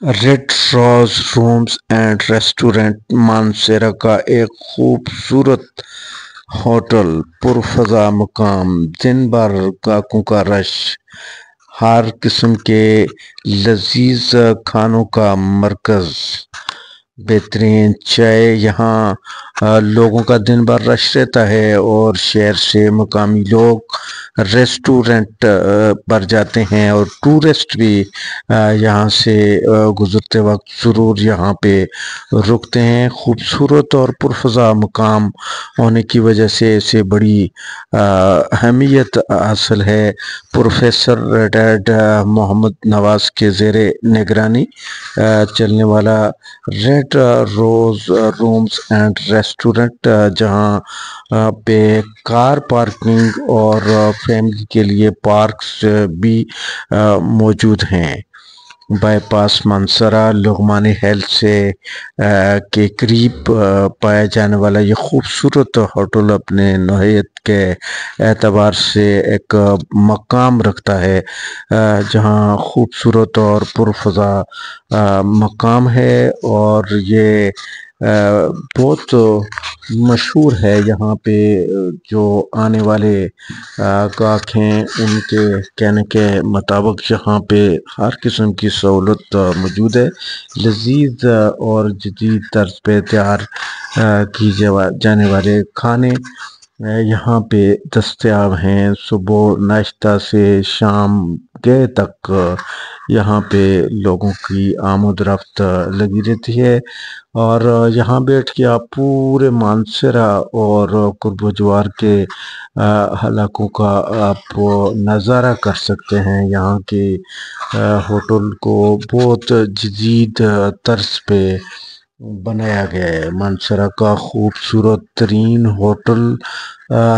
Red rose rooms and restaurant Mansehra کا ایک خوبصورت ہوٹل پرفضا مقام، دن بھر گاہکوں کا رش، ہر قسم کے لذیذ کھانوں کا مرکز، بہترین چائے، یہاں لوگوں کا دن بھر رش رہتا ہے اور شہر سے مقامی لوگ ریسٹورنٹ پر جاتے ہیں اور ٹورسٹ بھی یہاں سے گزرتے وقت ضرور یہاں پہ رکتے ہیں۔ خوبصورت اور پرفضا مقام ہونے کی وجہ سے اسے بڑی اہمیت حاصل ہے۔ پروفیسر ریٹائرڈ محمد نواز کے زیر نگرانی چلنے والا red rows rooms and restaurant, جہاں پہ کار پارکنگ اور فیملی کے لیے پارکس بھی موجود ہیں۔ بائی پاس مانسہرہ لغمانی ہیلتھ سے کے قریب پایا جانے والا یہ خوبصورت ہوٹل اپنے نوعیت کے اعتبار سے ایک مقام رکھتا ہے، جہاں خوبصورت اور پرفضا مقام ہے اور یہ بہت مشہور ہے۔ یہاں پہ جو آنے والے گاہک ہیں ان کے کہنے کے مطابق یہاں پہ ہر قسم کی سہولت موجود ہے۔ لذیذ اور جدید طرز پہ تیار کی جانے والے کھانے یہاں پہ دستیاب ہیں۔ صبح ناشتہ سے شام گئے تک یہاں پہ لوگوں کی آمد رفت لگی رہتی ہے اور یہاں بیٹھ کے آپ پورے مانسہرہ اور قرب و جوار کے علاقوں کا آپ نظارہ کر سکتے ہیں۔ یہاں کے ہوٹل کو بہت جدید طرز پہ بنایا گیا ہے۔ مانسہرہ کا خوبصورت ترین hotel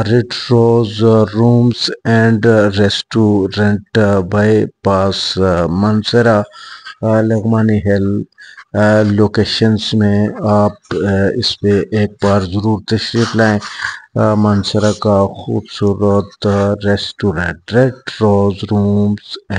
Red rows rooms and restaurant, bypass Mansehra لغمانی ہیل لوکیشنز میں، آپ اس پہ ایک بار ضرور تشریف لائیں۔ مانسہرہ کا خوبصورت restaurant red rows rooms and